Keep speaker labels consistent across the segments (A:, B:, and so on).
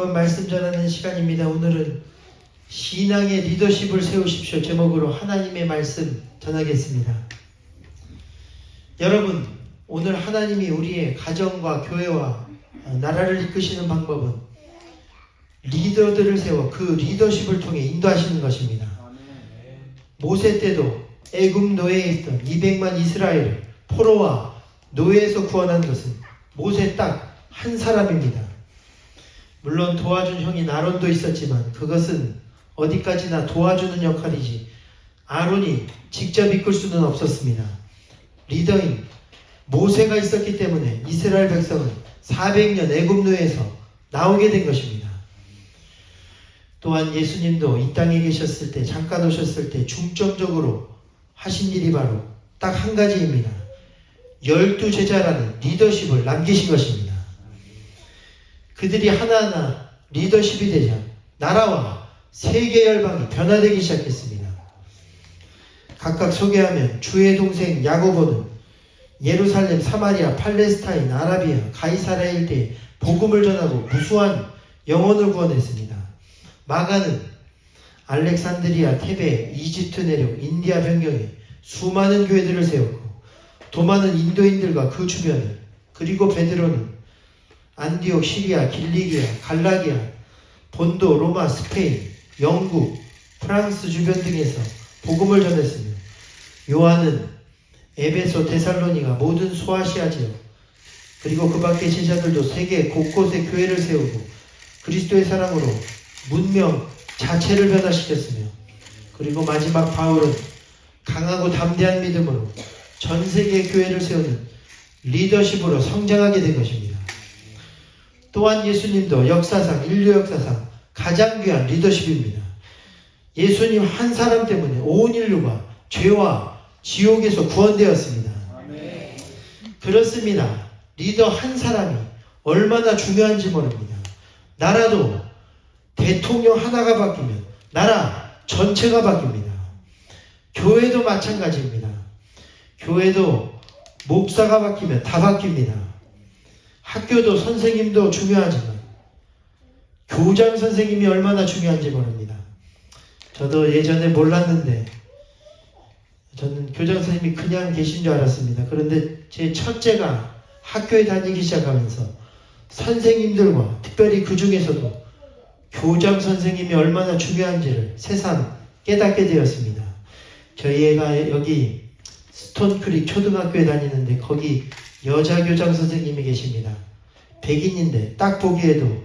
A: 말씀 전하는 시간입니다. 오늘은 신앙의 리더십을 세우십시오 제목으로 하나님의 말씀 전하겠습니다. 여러분, 오늘 하나님이 우리의 가정과 교회와 나라를 이끄시는 방법은 리더들을 세워 그 리더십을 통해 인도하시는 것입니다. 모세 때도 애굽 노예에 있던 200만 이스라엘을 포로와 노예에서 구원한 것은 모세 딱 한 사람입니다. 물론 도와준 형인 아론도 있었지만 그것은 어디까지나 도와주는 역할이지 아론이 직접 이끌 수는 없었습니다. 리더인 모세가 있었기 때문에 이스라엘 백성은 400년 애굽 노예에서 나오게 된 것입니다. 또한 예수님도 이 땅에 계셨을 때, 잠깐 오셨을 때 중점적으로 하신 일이 바로 딱 한 가지입니다. 12제자라는 리더십을 남기신 것입니다. 그들이 하나하나 리더십이 되자 나라와 세계 열방이 변화되기 시작했습니다. 각각 소개하면 주의 동생 야고보는 예루살렘, 사마리아, 팔레스타인, 아라비아, 가이사랴 일대에 복음을 전하고 무수한 영혼을 구원했습니다. 마가는 알렉산드리아, 테베, 이집트 내륙, 인디아 변경에 수많은 교회들을 세웠고 또 많은 인도인들과 그 주변을, 그리고 베드로는 안디옥, 시리아, 길리기아, 갈라기아, 본도, 로마, 스페인, 영국, 프랑스 주변 등에서 복음을 전했으며 요한은 에베소, 데살로니가, 모든 소아시아 지역, 그리고 그 밖의 제자들도 세계 곳곳에 교회를 세우고 그리스도의 사랑으로 문명 자체를 변화시켰으며, 그리고 마지막 바울은 강하고 담대한 믿음으로 전 세계 교회를 세우는 리더십으로 성장하게 된 것입니다. 또한 예수님도 역사상, 인류 역사상 가장 귀한 리더십입니다. 예수님 한 사람 때문에 온 인류가 죄와 지옥에서 구원되었습니다. 아멘. 그렇습니다. 리더 한 사람이 얼마나 중요한지 모릅니다. 나라도 대통령 하나가 바뀌면 나라 전체가 바뀝니다. 교회도 마찬가지입니다. 교회도 목사가 바뀌면 다 바뀝니다. 학교도 선생님도 중요하지만 교장 선생님이 얼마나 중요한지 모릅니다. 저도 예전에 몰랐는데 저는 교장 선생님이 그냥 계신 줄 알았습니다. 그런데 제 첫째가 학교에 다니기 시작하면서 선생님들과 특별히 그 중에서도 교장 선생님이 얼마나 중요한지를 새삼 깨닫게 되었습니다. 저희 애가 여기 스톤크릭 초등학교에 다니는데 거기 여자 교장 선생님이 계십니다. 백인인데 딱 보기에도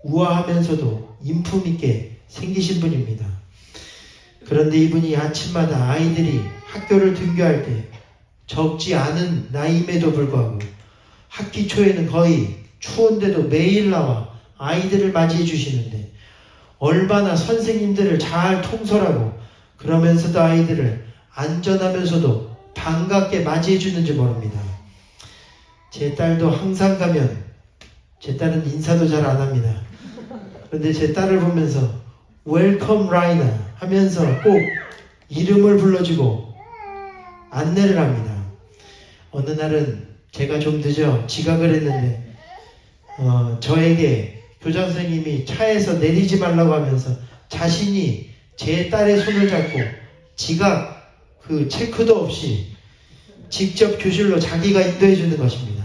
A: 우아하면서도 인품있게 생기신 분입니다. 그런데 이분이 아침마다 아이들이 학교를 등교할 때 적지 않은 나이임에도 불구하고 학기 초에는 거의 추운데도 매일 나와 아이들을 맞이해 주시는데 얼마나 선생님들을 잘 통솔하고 그러면서도 아이들을 안전하면서도 반갑게 맞이해 주는지 모릅니다. 제 딸도 항상 가면 제 딸은 인사도 잘 안 합니다. 그런데 제 딸을 보면서 웰컴 라이나 하면서 꼭 이름을 불러주고 안내를 합니다. 어느 날은 제가 좀 늦어 지각을 했는데 저에게 교장 선생님이 차에서 내리지 말라고 하면서 자신이 제 딸의 손을 잡고 지각 그 체크도 없이 직접 교실로 자기가 인도해 주는 것입니다.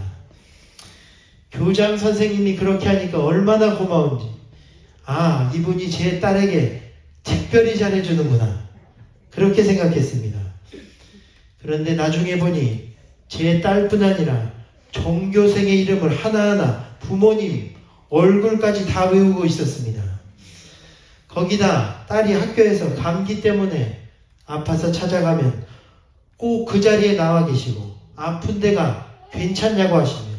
A: 교장 선생님이 그렇게 하니까 얼마나 고마운지, 아, 이분이 제 딸에게 특별히 잘해주는구나, 그렇게 생각했습니다. 그런데 나중에 보니 제 딸뿐 아니라 종교생의 이름을 하나하나 부모님 얼굴까지 다 외우고 있었습니다. 거기다 딸이 학교에서 감기 때문에 아파서 찾아가면 꼭 그 자리에 나와 계시고 아픈 데가 괜찮냐고 하시며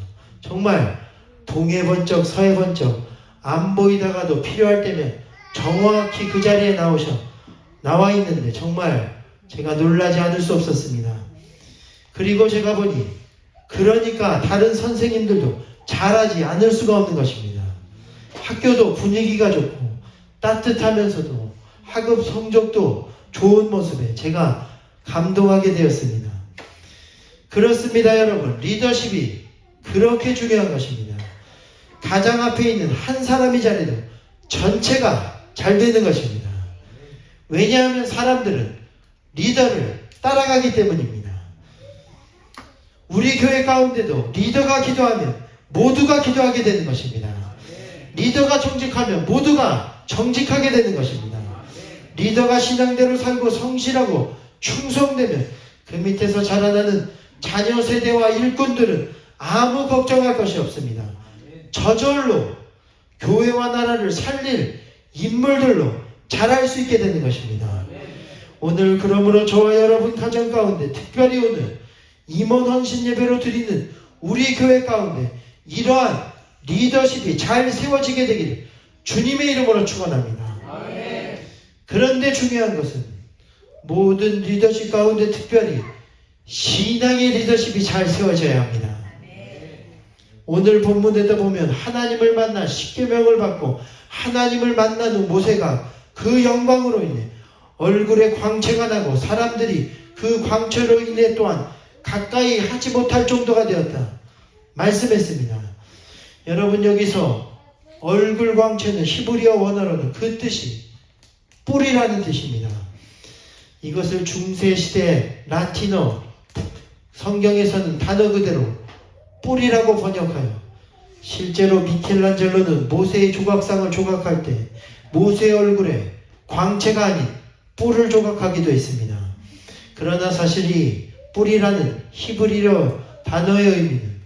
A: 정말 동해 번쩍 서해 번쩍 안 보이다가도 필요할 때면 정확히 그 자리에 나와 있는데 정말 제가 놀라지 않을 수 없었습니다. 그리고 제가 보니 그러니까 다른 선생님들도 잘하지 않을 수가 없는 것입니다. 학교도 분위기가 좋고 따뜻하면서도 학업 성적도 좋은 모습에 제가 감동하게 되었습니다. 그렇습니다, 여러분. 리더십이 그렇게 중요한 것입니다. 가장 앞에 있는 한 사람이 잘해도 전체가 잘 되는 것입니다. 왜냐하면 사람들은 리더를 따라가기 때문입니다. 우리 교회 가운데도 리더가 기도하면 모두가 기도하게 되는 것입니다. 리더가 정직하면 모두가 정직하게 되는 것입니다. 리더가 신앙대로 살고 성실하고 충성되면 그 밑에서 자라나는 자녀 세대와 일꾼들은 아무 걱정할 것이 없습니다. 저절로 교회와 나라를 살릴 인물들로 자랄 수 있게 되는 것입니다. 오늘 그러므로 저와 여러분 가정 가운데, 특별히 오늘 임원 헌신 예배로 드리는 우리 교회 가운데 이러한 리더십이 잘 세워지게 되기를 주님의 이름으로 축원합니다. 그런데 중요한 것은 모든 리더십 가운데 특별히 신앙의 리더십이 잘 세워져야 합니다. 오늘 본문에도 보면 하나님을 만나 십계명을 받고 하나님을 만난 후 모세가 그 영광으로 인해 얼굴에 광채가 나고 사람들이 그 광채로 인해 또한 가까이 하지 못할 정도가 되었다 말씀했습니다. 여러분, 여기서 얼굴 광채는 히브리어 원어로는 그 뜻이 뿔이라는 뜻입니다. 이것을 중세시대 라틴어 성경에서는 단어 그대로 뿔이라고 번역하여 실제로 미켈란젤로는 모세의 조각상을 조각할 때 모세의 얼굴에 광채가 아닌 뿔을 조각하기도 했습니다. 그러나 사실 이 뿔이라는 히브리어 단어의 의미는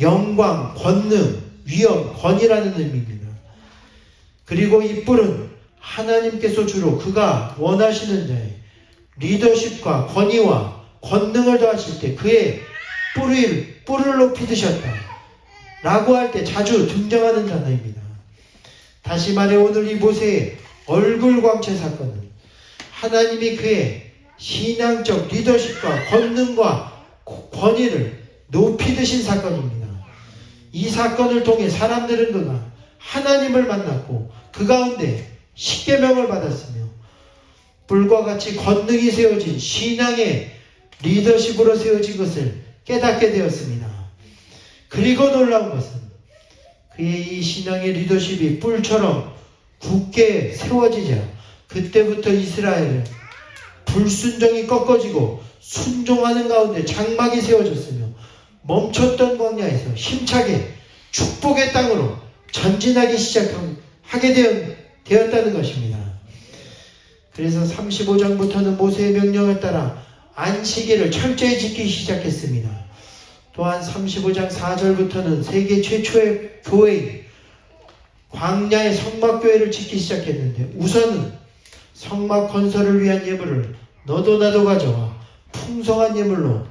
A: 영광, 권능, 위엄, 권위라는 의미입니다. 그리고 이 뿔은 하나님께서 주로 그가 원하시는 자의 리더십과 권위와 권능을 더하실 때 그의 뿔을 높이 드셨다 라고 할 때 자주 등장하는 단어입니다. 다시 말해 오늘 이 모세의 얼굴 광채 사건은 하나님이 그의 신앙적 리더십과 권능과 권위를 높이 드신 사건입니다. 이 사건을 통해 사람들은 그가 하나님을 만났고 그 가운데 십계명을 받았으며 뿔과 같이 권능이 세워진 신앙의 리더십으로 세워진 것을 깨닫게 되었습니다. 그리고 놀라운 것은 그의 이 신앙의 리더십이 뿔처럼 굳게 세워지자 그때부터 이스라엘은 불순종이 꺾어지고 순종하는 가운데 장막이 세워졌으며 멈췄던 광야에서 힘차게 축복의 땅으로 전진하기 시작하게 되었다는 것입니다. 그래서 35장부터는 모세의 명령을 따라 안식일을 철저히 지키기 시작했습니다. 또한 35장 4절부터는 세계 최초의 교회인 광야의 성막교회를 짓기 시작했는데 우선은 성막 건설을 위한 예물을 너도 나도 가져와 풍성한 예물로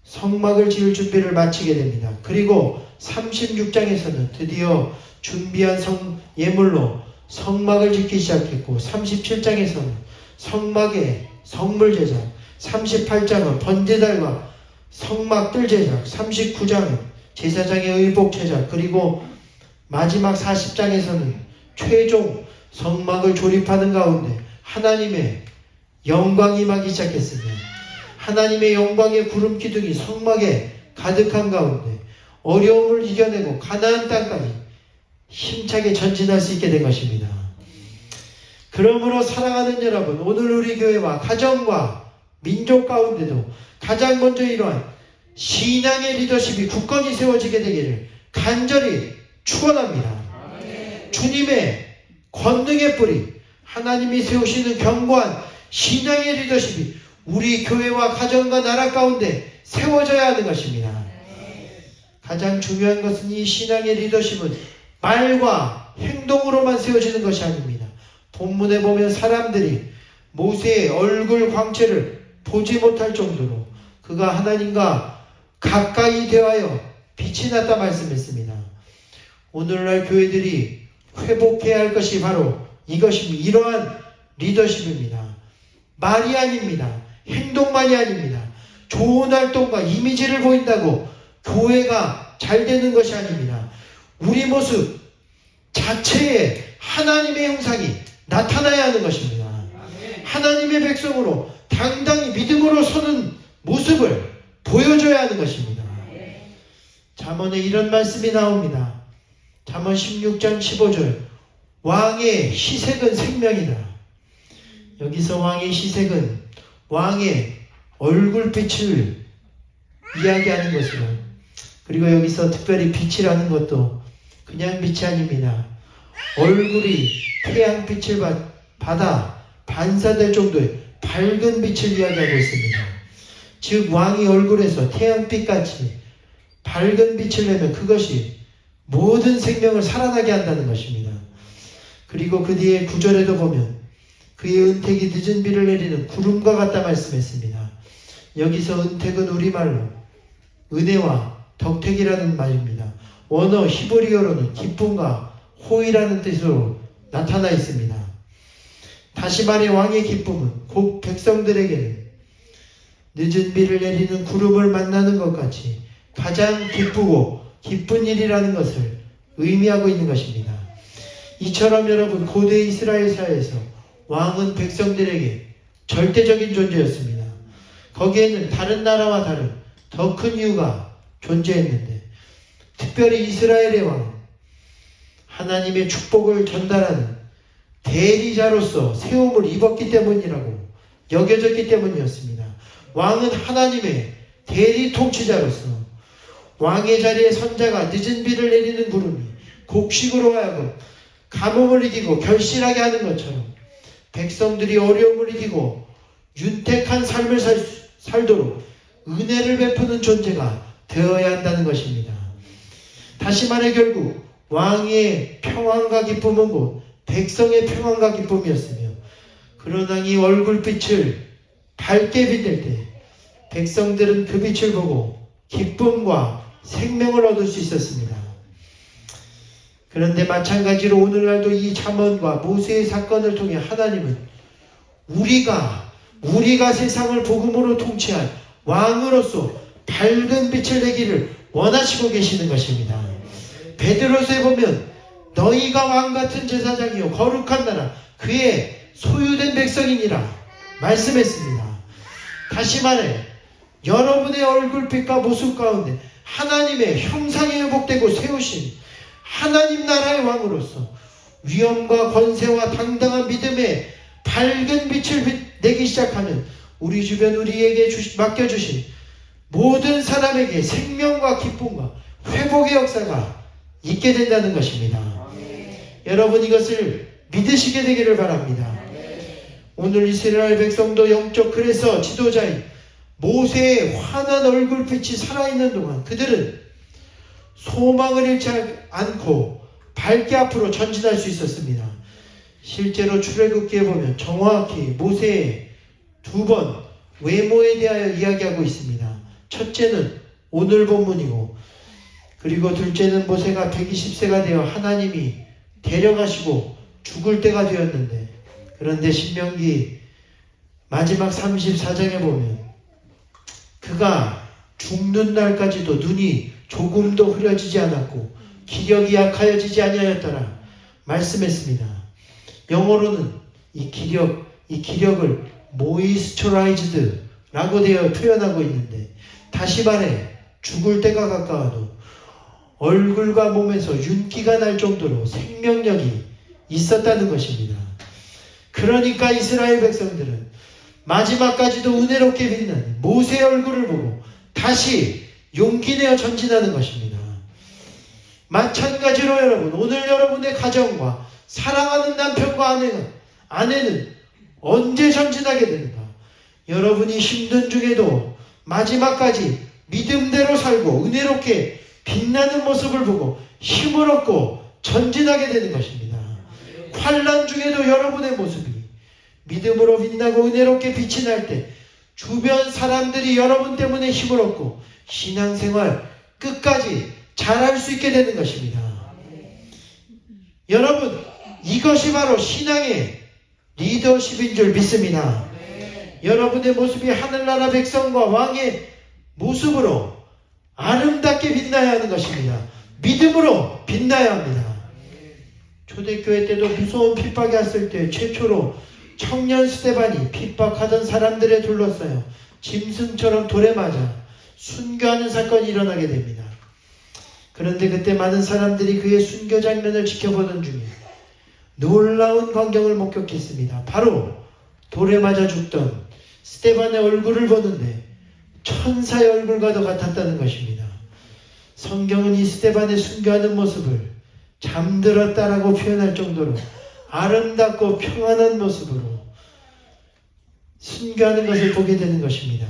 A: 성막을 지을 준비를 마치게 됩니다. 그리고 36장에서는 드디어 준비한 예물로 성막을 짓기 시작했고 37장에서는 성막의 성물 제작, 38장은 번제달과 성막 뜰 제작, 39장은 제사장의 의복 제작, 그리고 마지막 40장에서는 최종 성막을 조립하는 가운데 하나님의 영광이 임하기 시작했으며 하나님의 영광의 구름 기둥이 성막에 가득한 가운데 어려움을 이겨내고 가나안 땅까지 힘차게 전진할 수 있게 된 것입니다. 그러므로 사랑하는 여러분, 오늘 우리 교회와 가정과 민족 가운데도 가장 먼저 이러한 신앙의 리더십이 굳건히 세워지게 되기를 간절히 축원합니다. 주님의 권능의 뿌리, 하나님이 세우시는 견고한 신앙의 리더십이 우리 교회와 가정과 나라 가운데 세워져야 하는 것입니다. 가장 중요한 것은 이 신앙의 리더십은 말과 행동으로만 세워지는 것이 아닙니다. 본문에 보면 사람들이 모세의 얼굴 광채를 보지 못할 정도로 그가 하나님과 가까이 대하여 빛이 났다 말씀했습니다. 오늘날 교회들이 회복해야 할 것이 바로 이것입니다. 이러한 리더십입니다. 말이 아닙니다. 행동만이 아닙니다. 좋은 활동과 이미지를 보인다고 교회가 잘 되는 것이 아닙니다. 우리 모습 자체에 하나님의 형상이 나타나야 하는 것입니다. 하나님의 백성으로 당당히 믿음으로 서는 모습을 보여줘야 하는 것입니다. 잠언에 이런 말씀이 나옵니다. 잠언 16장 15절 왕의 시색은 생명이다. 여기서 왕의 시색은 왕의 얼굴빛을 이야기하는 것이고, 그리고 여기서 특별히 빛이라는 것도 그냥 빛이 아닙니다. 얼굴이 태양빛을 받아 반사될 정도의 밝은 빛을 이야기하고 있습니다. 즉 왕이 얼굴에서 태양빛같이 밝은 빛을 내면 그것이 모든 생명을 살아나게 한다는 것입니다. 그리고 그 뒤에 9절에도 보면 그의 은택이 늦은 비를 내리는 구름과 같다 말씀했습니다. 여기서 은택은 우리말로 은혜와 덕택이라는 말입니다. 원어 히브리어로는 기쁨과 호의라는 뜻으로 나타나 있습니다. 다시 말해 왕의 기쁨은 곧 백성들에게는 늦은 비를 내리는 구름을 만나는 것 같이 가장 기쁘고 기쁜 일이라는 것을 의미하고 있는 것입니다. 이처럼 여러분, 고대 이스라엘 사회에서 왕은 백성들에게 절대적인 존재였습니다. 거기에는 다른 나라와 다른 더 큰 이유가 존재했는데, 특별히 이스라엘의 왕은 하나님의 축복을 전달하는 대리자로서 세움을 입었기 때문이라고 여겨졌기 때문이었습니다. 왕은 하나님의 대리 통치자로서 왕의 자리에 선자가 늦은 비를 내리는 구름이 곡식으로 하여금 가뭄을 이기고 결실하게 하는 것처럼 백성들이 어려움을 이기고 윤택한 삶을 살도록 은혜를 베푸는 존재가 되어야 한다는 것입니다. 다시 말해 결국 왕의 평안과 기쁨은 곧 백성의 평안과 기쁨이었으며, 그런 왕이 얼굴빛을 밝게 빛낼 때 백성들은 그 빛을 보고 기쁨과 생명을 얻을 수 있었습니다. 그런데 마찬가지로 오늘날도 이 잠언과 모세의 사건을 통해 하나님은 우리가 세상을 복음으로 통치할 왕으로서 밝은 빛을 내기를 원하시고 계시는 것입니다. 베드로서에 보면 너희가 왕같은 제사장이요 거룩한 나라 그의 소유된 백성이니라 말씀했습니다. 다시 말해 여러분의 얼굴빛과 모습 가운데 하나님의 형상에 회복되고 세우신 하나님 나라의 왕으로서 위엄과 권세와 당당한 믿음의 밝은 빛을 내기 시작하면 우리 주변 우리에게 맡겨주신 모든 사람에게 생명과 기쁨과 회복의 역사가 있게 된다는 것입니다. 여러분 이것을 믿으시게 되기를 바랍니다. 오늘 이스라엘 백성도 영적 그래서 지도자인 모세의 환한 얼굴빛이 살아있는 동안 그들은 소망을 잃지 않고 밝게 앞으로 전진할 수 있었습니다. 실제로 출애굽기에 보면 정확히 모세의 2번 외모에 대하여 이야기하고 있습니다. 첫째는 오늘 본문이고, 그리고 둘째는 모세가 120세가 되어 하나님이 데려가시고 죽을 때가 되었는데, 그런데 신명기 마지막 34장에 보면 그가 죽는 날까지도 눈이 조금도 흐려지지 않았고 기력이 약하여지지 아니하였더라 말씀했습니다. 영어로는 이 기력을 moisturized라고 되어 표현하고 있는데, 다시 말해 죽을 때가 가까워도 얼굴과 몸에서 윤기가 날 정도로 생명력이 있었다는 것입니다. 그러니까 이스라엘 백성들은 마지막까지도 은혜롭게 빛나는 모세의 얼굴을 보고 다시 용기 내어 전진하는 것입니다. 마찬가지로 여러분, 오늘 여러분의 가정과 사랑하는 남편과 아내는 언제 전진하게 되는가? 여러분이 힘든 중에도 마지막까지 믿음대로 살고 은혜롭게 빛나는 모습을 보고 힘을 얻고 전진하게 되는 것입니다. 환난 중에도 여러분의 모습이 믿음으로 빛나고 은혜롭게 빛이 날 때 주변 사람들이 여러분 때문에 힘을 얻고 신앙생활 끝까지 잘할 수 있게 되는 것입니다. 여러분, 이것이 바로 신앙의 리더십인 줄 믿습니다. 여러분의 모습이 하늘나라 백성과 왕의 모습으로 아름답게 빛나야 하는 것입니다. 믿음으로 빛나야 합니다. 초대교회 때도 무서운 핍박이 왔을 때 최초로 청년 스데반이 핍박하던 사람들에 둘러싸여 짐승처럼 돌에 맞아 순교하는 사건이 일어나게 됩니다. 그런데 그때 많은 사람들이 그의 순교 장면을 지켜보던 중에 놀라운 광경을 목격했습니다. 바로 돌에 맞아 죽던 스데반의 얼굴을 보는데 천사의 얼굴과도 같았다는 것입니다. 성경은 이 스데반의 순교하는 모습을 잠들었다라고 표현할 정도로 아름답고 평안한 모습으로 순교하는 것을 보게 되는 것입니다.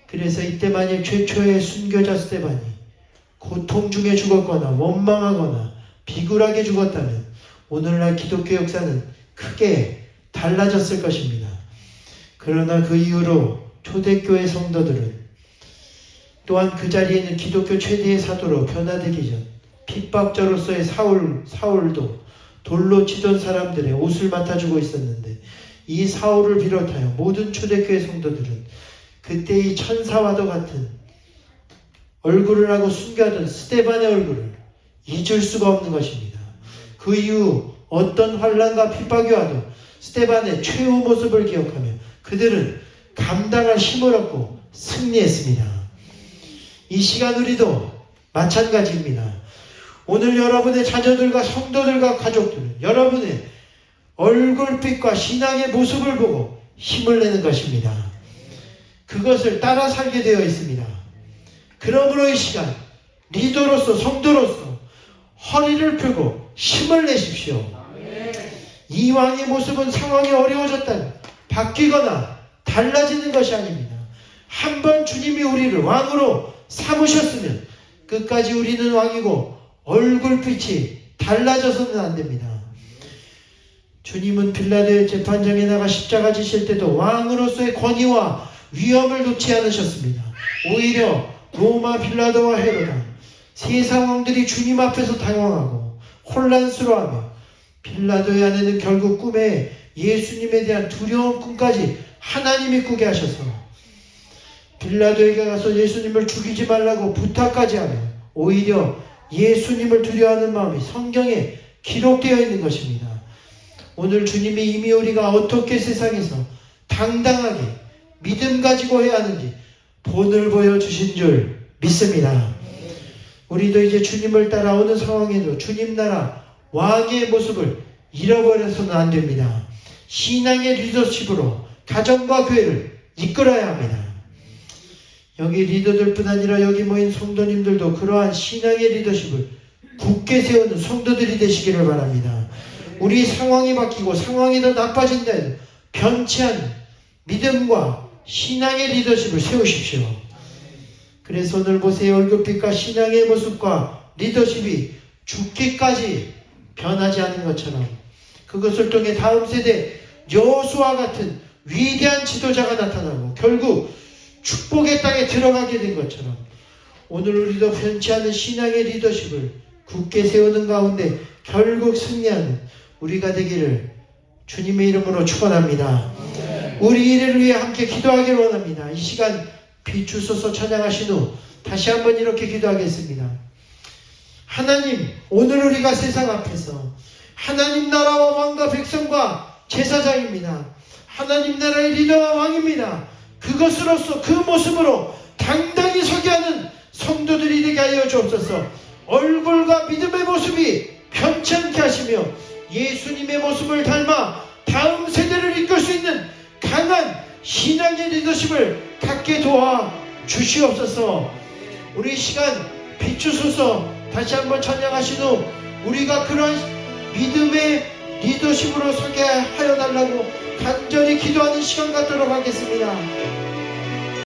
A: 그래서 이때 만약 최초의 순교자 스데반이 고통 중에 죽었거나 원망하거나 비굴하게 죽었다면 오늘날 기독교 역사는 크게 달라졌을 것입니다. 그러나 그 이후로 초대교회 성도들은 또한 그 자리에 있는 기독교 최대의 사도로 변화되기 전 핍박자로서의 사울도 돌로 치던 사람들의 옷을 맡아주고 있었는데 이 사울을 비롯하여 모든 초대교회 성도들은 그때 이 천사와도 같은 얼굴을 하고 순교하던 스데반의 얼굴을 잊을 수가 없는 것입니다. 그 이후 어떤 환난과 핍박이 와도 스데반의 최후 모습을 기억하며 그들은 감당할 힘을 얻고 승리했습니다. 이 시간 우리도 마찬가지입니다. 오늘 여러분의 자녀들과 성도들과 가족들은 여러분의 얼굴빛과 신앙의 모습을 보고 힘을 내는 것입니다. 그것을 따라 살게 되어 있습니다. 그러므로 이 시간 리더로서 성도로서 허리를 펴고 힘을 내십시오. 이 왕의 모습은 상황이 어려워졌다면 바뀌거나 달라지는 것이 아닙니다. 한번 주님이 우리를 왕으로 삼으셨으면 끝까지 우리는 왕이고 얼굴빛이 달라져서는 안 됩니다. 주님은 빌라도의 재판장에 나가 십자가 지실 때도 왕으로서의 권위와 위엄을 놓지 않으셨습니다. 오히려 로마 빌라도와 헤로다 세상 왕들이 주님 앞에서 당황하고 혼란스러워하며 빌라도의 아내는 결국 꿈에 예수님에 대한 두려운 꿈까지 하나님이 꾸게 하셔서 빌라도에게 가서 예수님을 죽이지 말라고 부탁까지 하며 오히려 예수님을 두려워하는 마음이 성경에 기록되어 있는 것입니다. 오늘 주님이 이미 우리가 어떻게 세상에서 당당하게 믿음 가지고 해야 하는지 본을 보여주신 줄 믿습니다. 우리도 이제 주님을 따라오는 상황에도 주님 나라 왕의 모습을 잃어버려서는 안 됩니다. 신앙의 리더십으로 가정과 교회를 이끌어야 합니다. 여기 리더들뿐 아니라 여기 모인 성도님들도 그러한 신앙의 리더십을 굳게 세우는 성도들이 되시기를 바랍니다. 우리 상황이 바뀌고 상황이 더 나빠진다 해도 변치 않은 믿음과 신앙의 리더십을 세우십시오. 그래서 오늘 보세요. 얼굴빛과 신앙의 모습과 리더십이 죽기까지 변하지 않은 것처럼 그것을 통해 다음 세대 여호수아 같은 위대한 지도자가 나타나고 결국 축복의 땅에 들어가게 된 것처럼 오늘 우리도 변치 않은 신앙의 리더십을 굳게 세우는 가운데 결국 승리하는 우리가 되기를 주님의 이름으로 축원합니다. 우리 일을 위해 함께 기도하기를 원합니다. 이 시간 비추소서 찬양하신 후 다시 한번 이렇게 기도하겠습니다. 하나님, 오늘 우리가 세상 앞에서 하나님 나라와 왕과 백성과 제사장입니다. 하나님 나라의 리더와 왕입니다. 그것으로서 그 모습으로 당당히 서게 하는 성도들이 되게 하여 주옵소서. 얼굴과 믿음의 모습이 변치 않게 하시며 예수님의 모습을 닮아 다음 세대를 이끌 수 있는 강한 신앙의 리더십을 갖게 도와 주시옵소서. 우리 시간 비추소서. 다시 한번 찬양하신 후 우리가 그런 믿음의 리더십으로 서게 하여 달라고 간절히 기도하는 시간 갖도록 하겠습니다.